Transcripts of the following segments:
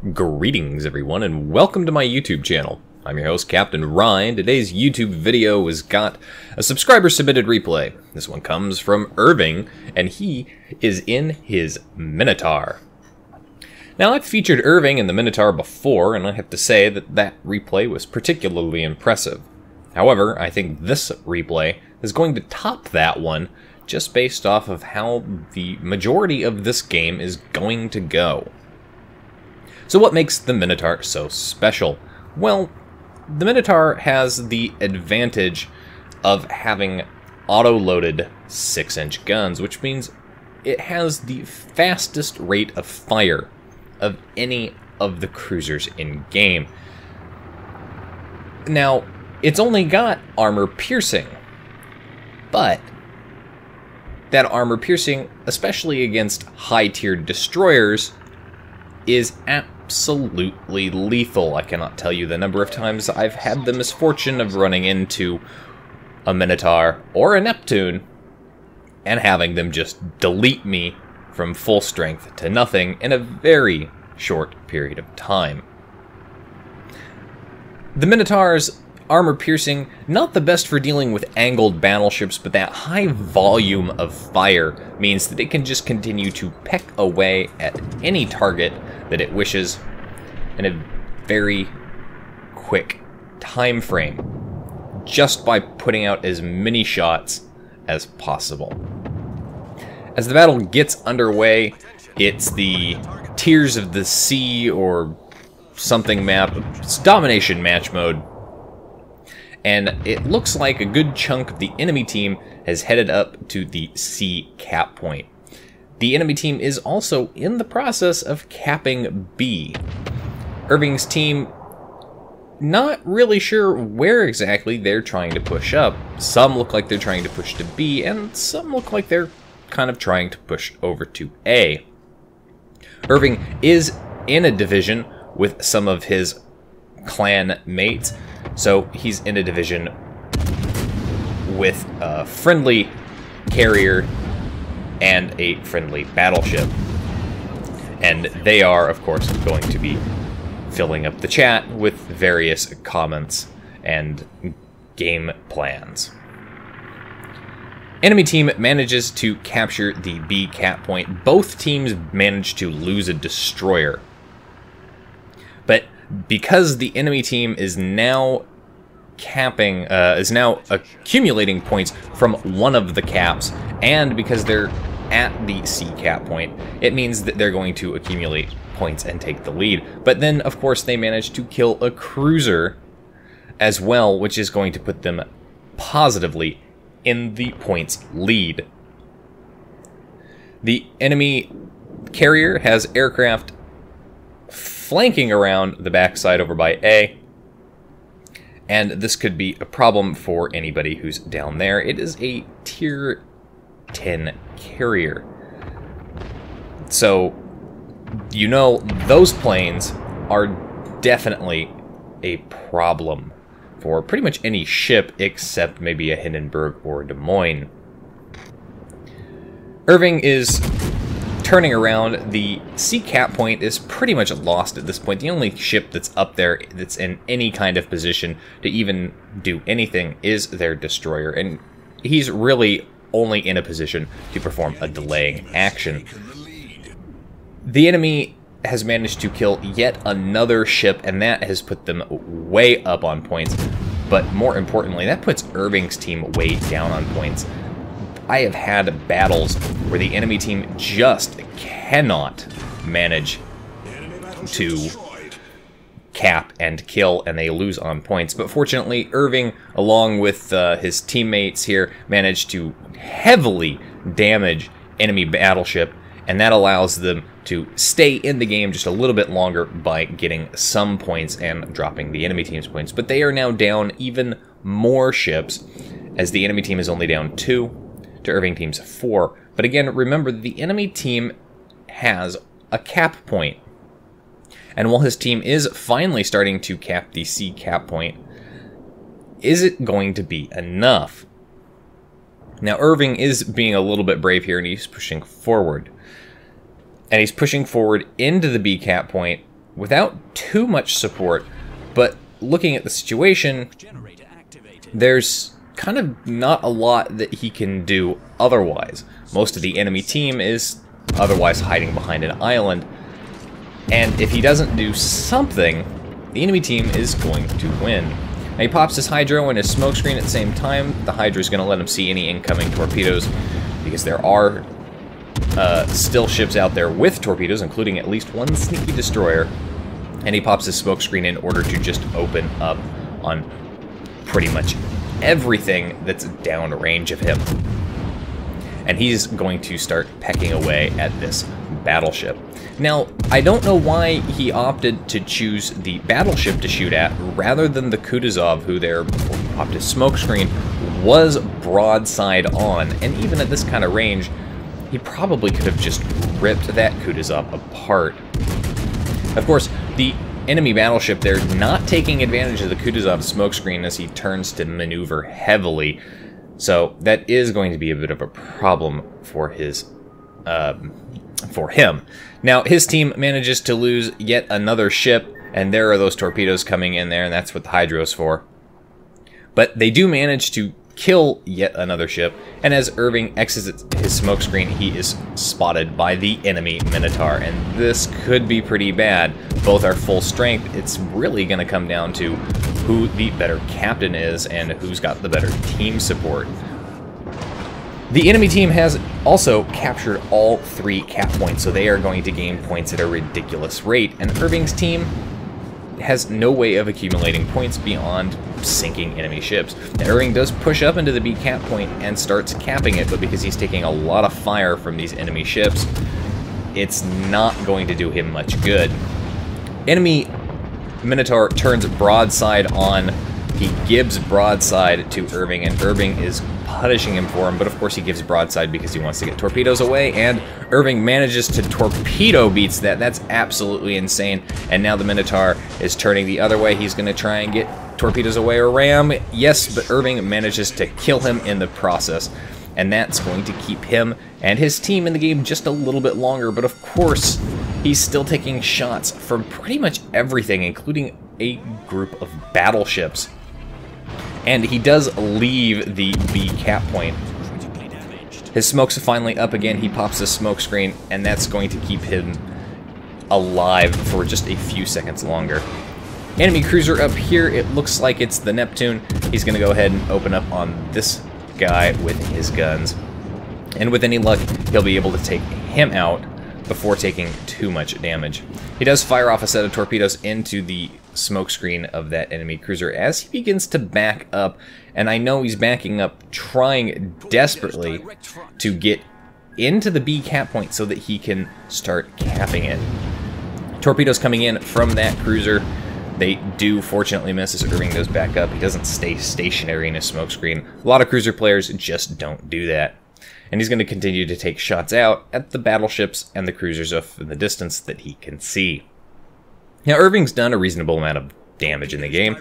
Greetings everyone and welcome to my YouTube channel. I'm your host Captain Ryan. Today's YouTube video has got a subscriber submitted replay. This one comes from Ervien and he is in his Minotaur. Now I've featured Ervien in the Minotaur before and I have to say that replay was particularly impressive. However, I think this replay is going to top that one just based off of how the majority of this game is going to go. So what makes the Minotaur so special? Well, the Minotaur has the advantage of having auto-loaded 6-inch guns, which means it has the fastest rate of fire of any of the cruisers in-game. Now, it's only got armor piercing, but that armor piercing, especially against high-tiered destroyers, is absolutely lethal. I cannot tell you the number of times I've had the misfortune of running into a Minotaur or a Neptune and having them just delete me from full strength to nothing in a very short period of time. The Minotaur's armor piercing, not the best for dealing with angled battleships, but that high volume of fire means that it can just continue to peck away at any target that it wishes in a very quick time frame, just by putting out as many shots as possible. As the battle gets underway, it's the Tears of the Sea or something map, it's domination match mode. And it looks like a good chunk of the enemy team has headed up to the C cap point. The enemy team is also in the process of capping B. Ervien's team, not really sure where exactly they're trying to push up. Some look like they're trying to push to B, and some look like they're kind of trying to push over to A. Ervien is in a division with some of his clan mates, so he's in a division with a friendly carrier and a friendly battleship. And they are, of course, going to be filling up the chat with various comments and game plans. Enemy team manages to capture the B cap point. Both teams manage to lose a destroyer. But because the enemy team is now accumulating points from one of the caps, and because they're at the C cap point, it means that they're going to accumulate points and take the lead. But then, of course, they manage to kill a cruiser as well, which is going to put them positively in the points lead. The enemy carrier has aircraft flanking around the backside over by A, and this could be a problem for anybody who's down there. It is a tier 10 carrier, so you know those planes are definitely a problem for pretty much any ship except maybe a Hindenburg or a Des Moines. Ervien is turning around. The C cap point is pretty much lost at this point. The only ship that's up there that's in any kind of position to even do anything is their destroyer, and he's really only in a position to perform a delaying action. The enemy has managed to kill yet another ship, and that has put them way up on points. But more importantly, that puts Ervien's team way down on points. I have had battles where the enemy team just cannot manage to cap and kill, and they lose on points. But fortunately, Ervien, along with his teammates here, managed to heavily damage enemy battleship, and that allows them to stay in the game just a little bit longer by getting some points and dropping the enemy team's points. But they are now down even more ships, as the enemy team is only down 2 to Ervien team's 4. But again, remember, the enemy team has a cap point. And while his team is finally starting to cap the C cap point, is it going to be enough? Now, Ervien is being a little bit brave here, and he's pushing forward. And he's pushing forward into the B cap point, without too much support, but looking at the situation, there's kind of not a lot that he can do otherwise. Most of the enemy team is otherwise hiding behind an island, and if he doesn't do something, the enemy team is going to win. Now he pops his hydro and his smokescreen at the same time. The hydro is going to let him see any incoming torpedoes, because there are still ships out there with torpedoes, including at least one sneaky destroyer. And he pops his smokescreen in order to just open up on pretty much everything that's downrange of him. And he's going to start pecking away at this battleship. Now, I don't know why he opted to choose the battleship to shoot at rather than the Kutuzov, who there, before he popped his smokescreen, was broadside on. And even at this kind of range, he probably could have just ripped that Kutuzov apart. Of course, the enemy battleship there not taking advantage of the Kutuzov's smokescreen as he turns to maneuver heavily. So that is going to be a bit of a problem for his, for him. Now, his team manages to lose yet another ship, and there are those torpedoes coming in there, and that's what the hydro's for. But they do manage to kill yet another ship, and as Ervien exits his smokescreen, he is spotted by the enemy Minotaur, and this could be pretty bad. Both are full strength. It's really going to come down to who the better captain is and who's got the better team support. The enemy team has also captured all 3 cap points, so they are going to gain points at a ridiculous rate, and Ervien's team has no way of accumulating points beyond sinking enemy ships. Now, Ervien does push up into the B cap point and starts capping it, but because he's taking a lot of fire from these enemy ships, it's not going to do him much good. Enemy Minotaur turns broadside on. He gives broadside to Ervien, and Ervien is punishing him for him, but of course he gives broadside because he wants to get torpedoes away, and Ervien manages to torpedo beats that. That's absolutely insane. And now the Minotaur is turning the other way. He's going to try and get torpedoes away or ram. Yes, but Ervien manages to kill him in the process, and that's going to keep him and his team in the game just a little bit longer. But of course, he's still taking shots from pretty much everything, including a group of battleships. And he does leave the B cap point. His smoke's finally up again. He pops his smoke screen, and that's going to keep him alive for just a few seconds longer. Enemy cruiser up here. It looks like it's the Neptune. He's going to go ahead and open up on this guy with his guns. And with any luck, he'll be able to take him out before taking too much damage. He does fire off a set of torpedoes into the smokescreen of that enemy cruiser as he begins to back up, and I know he's backing up trying desperately to get into the B cap point so that he can start capping it. Torpedoes coming in from that cruiser. They do fortunately miss as Ervien goes back up. He doesn't stay stationary in his smokescreen. A lot of cruiser players just don't do that. And he's going to continue to take shots out at the battleships and the cruisers off in the distance that he can see. Now, Ervien's done a reasonable amount of damage in the game,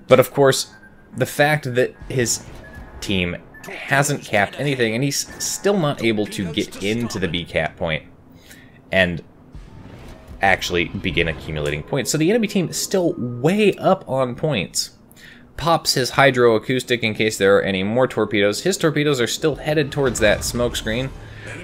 but of course, the fact that his team hasn't capped anything, and he's still not able to get into the B cap point and actually begin accumulating points. So the enemy team is still way up on points. Pops his hydroacoustic in case there are any more torpedoes. His torpedoes are still headed towards that smokescreen,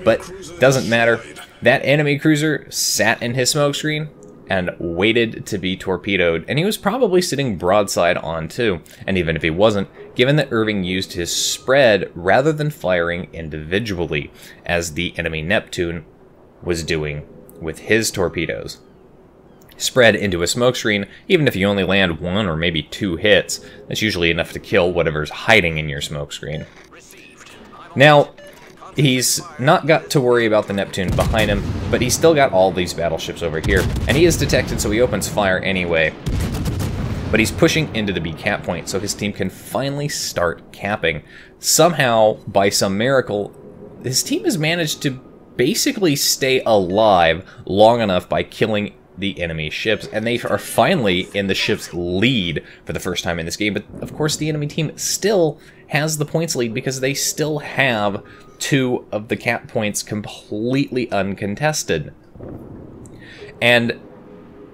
but doesn't matter. That enemy cruiser sat in his smokescreen and waited to be torpedoed, and he was probably sitting broadside on too. And even if he wasn't, given that Ervien used his spread rather than firing individually, as the enemy Neptune was doing with his torpedoes. Spread into a smokescreen, even if you only land 1 or maybe 2 hits, that's usually enough to kill whatever's hiding in your smokescreen. Now, he's not got to worry about the Neptune behind him, but he's still got all these battleships over here, and he is detected, so he opens fire anyway. But he's pushing into the B cap point, so his team can finally start capping. Somehow, by some miracle, his team has managed to basically stay alive long enough by killing the enemy ships, and they are finally in the ship's lead for the first time in this game. But of course, the enemy team still has the points lead because they still have 2 of the cap points completely uncontested. And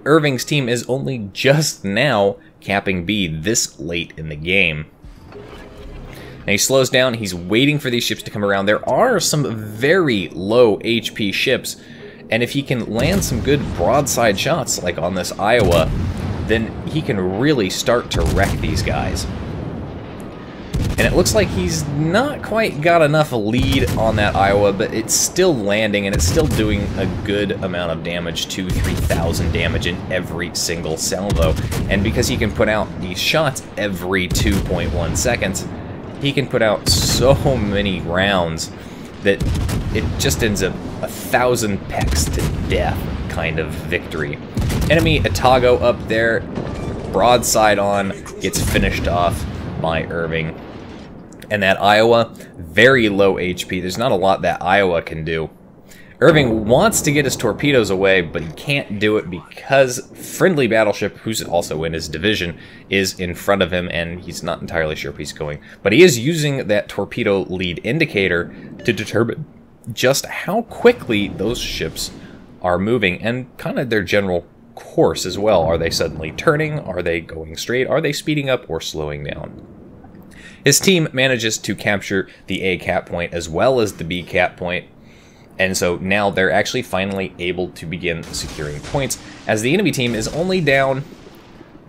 Erving's team is only just now capping B this late in the game. Now he slows down, he's waiting for these ships to come around. There are some very low HP ships, and if he can land some good broadside shots, like on this Iowa, then he can really start to wreck these guys. And it looks like he's not quite got enough lead on that Iowa, but it's still landing, and it's still doing a good amount of damage, 2,000-3,000 damage in every single salvo. And because he can put out these shots every 2.1 seconds, he can put out so many rounds that it just ends up 1,000 pecks to death kind of victory. Enemy Atago up there, broadside on, gets finished off by Erving. And that Iowa, very low HP. There's not a lot that Iowa can do. Erving wants to get his torpedoes away, but he can't do it because friendly battleship, who's also in his division, is in front of him, and he's not entirely sure if he's going. But he is using that torpedo lead indicator to determine just how quickly those ships are moving, and kind of their general course as well. Are they suddenly turning? Are they going straight? Are they speeding up or slowing down? His team manages to capture the A cap point as well as the B cap point, and so now they're actually finally able to begin securing points, as the enemy team is only down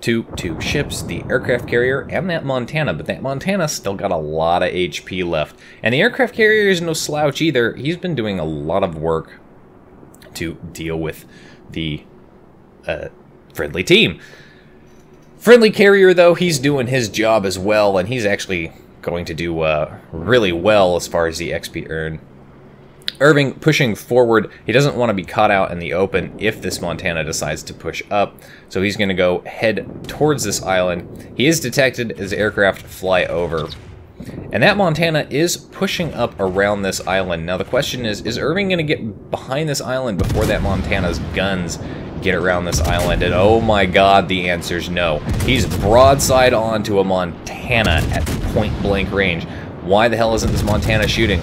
to 2 ships, the aircraft carrier and that Montana, but that Montana still got a lot of HP left. And the aircraft carrier is no slouch either. He's been doing a lot of work to deal with the friendly team. Friendly carrier, though, he's doing his job as well, and he's actually going to do really well as far as the XP earned. Erving pushing forward. He doesn't want to be caught out in the open if this Montana decides to push up, so he's going to go head towards this island. He is detected as aircraft fly over, and that Montana is pushing up around this island. Now the question is Erving going to get behind this island before that Montana's guns get around this island? And oh my god, the answer's no. He's broadside on to a Montana at point-blank range. Why the hell isn't this Montana shooting?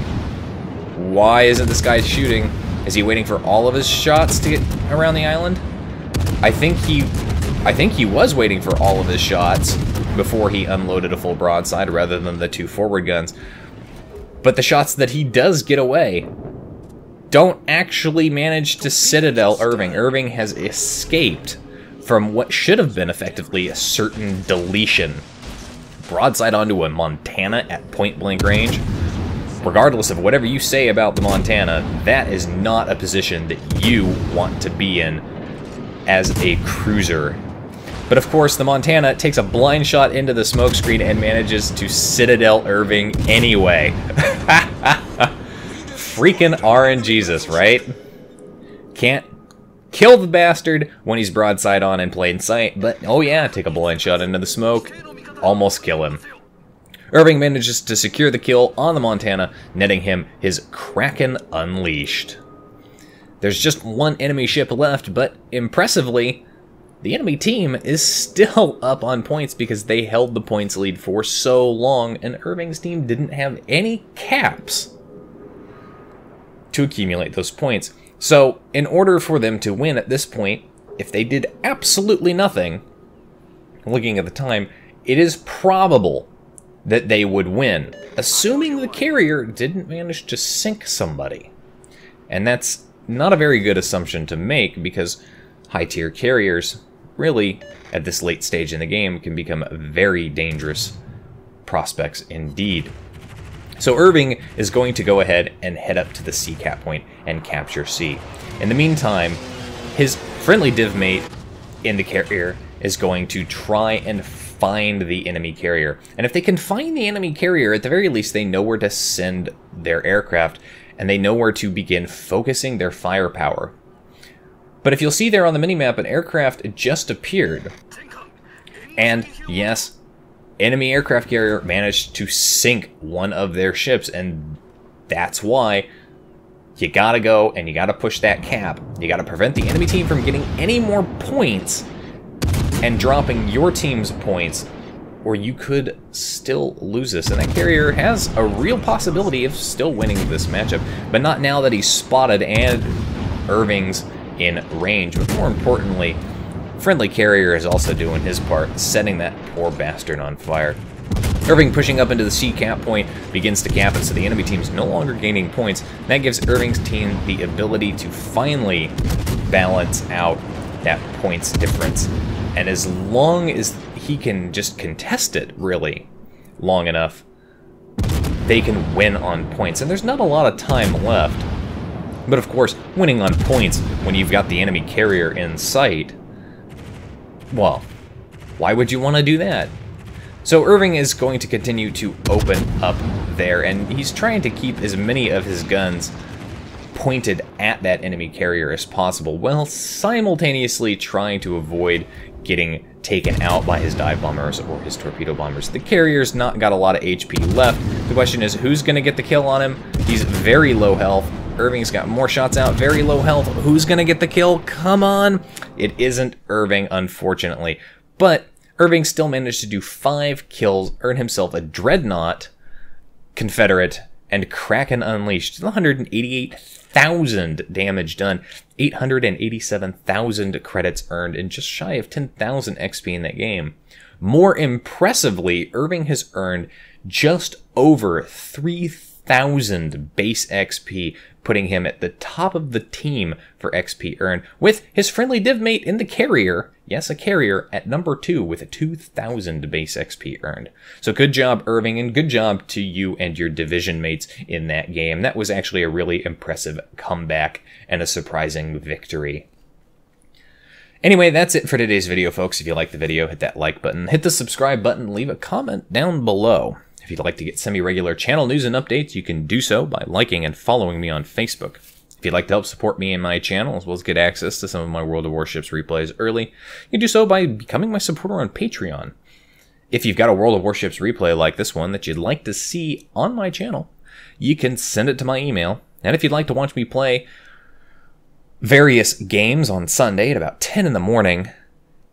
Why isn't this guy shooting? Is he waiting for all of his shots to get around the island? I think he was waiting for all of his shots before he unloaded a full broadside rather than the 2 forward guns. But the shots that he does get away don't actually manage to citadel Erving. Erving has escaped from what should have been effectively a certain deletion. Broadside onto a Montana at point-blank range. Regardless of whatever you say about the Montana, that is not a position that you want to be in as a cruiser. But of course, the Montana takes a blind shot into the smokescreen and manages to citadel Erving anyway. Freaking RNGesus, right? Can't kill the bastard when he's broadside on in plain sight, but oh yeah, take a blind shot into the smoke, almost kill him. Erving manages to secure the kill on the Montana, netting him his Kraken Unleashed. There's just 1 enemy ship left, but impressively, the enemy team is still up on points because they held the points lead for so long, and Erving's team didn't have any caps to accumulate those points. So, in order for them to win at this point, if they did absolutely nothing, looking at the time, it is probable that they would win, assuming the carrier didn't manage to sink somebody. And that's not a very good assumption to make, because high-tier carriers, really, at this late stage in the game, can become very dangerous prospects indeed. So Erving is going to go ahead and head up to the C cap point and capture C. In the meantime, his friendly div mate in the carrier is going to try and find the enemy carrier. And if they can find the enemy carrier, at the very least they know where to send their aircraft, and they know where to begin focusing their firepower. But if you'll see there on the minimap, an aircraft just appeared. And yes, enemy aircraft carrier managed to sink one of their ships, and that's why you gotta go and you gotta push that cap. You gotta prevent the enemy team from getting any more points and dropping your team's points, or you could still lose this. And that carrier has a real possibility of still winning this matchup, but not now that he's spotted and Erving's in range. But more importantly, friendly carrier is also doing his part, setting that poor bastard on fire. Ervien pushing up into the C cap point begins to cap it, so the enemy team's no longer gaining points. That gives Ervien's team the ability to finally balance out that points difference. And as long as he can just contest it, really, long enough, they can win on points. And there's not a lot of time left. But of course, winning on points when you've got the enemy carrier in sight, well, why would you want to do that? So Ervien is going to continue to open up there, and he's trying to keep as many of his guns pointed at that enemy carrier as possible, while simultaneously trying to avoid getting taken out by his dive bombers or his torpedo bombers. The carrier's not got a lot of HP left. The question is, who's going to get the kill on him? He's very low health. Ervien's got more shots out, very low health. Who's going to get the kill? Come on! It isn't Ervien, unfortunately. But Ervien still managed to do 5 kills, earn himself a Dreadnought, Confederate, and Kraken Unleashed. 188,000 damage done, 887,000 credits earned, and just shy of 10,000 XP in that game. More impressively, Ervien has earned just over 3,000 base XP, putting him at the top of the team for XP earned, with his friendly div mate in the carrier, yes, a carrier, at number 2 with 2,000 base XP earned. So good job, Ervien, and good job to you and your division mates in that game. That was actually a really impressive comeback and a surprising victory. Anyway, that's it for today's video, folks. If you liked the video, hit that like button, hit the subscribe button, leave a comment down below. If you'd like to get semi-regular channel news and updates, you can do so by liking and following me on Facebook. If you'd like to help support me and my channel, as well as get access to some of my World of Warships replays early, you can do so by becoming my supporter on Patreon. If you've got a World of Warships replay like this one that you'd like to see on my channel, you can send it to my email. And if you'd like to watch me play various games on Sunday at about 10 in the morning,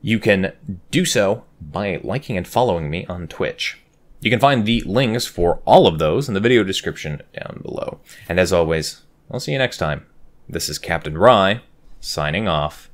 you can do so by liking and following me on Twitch. You can find the links for all of those in the video description down below. And as always, I'll see you next time. This is Captain Rye, signing off.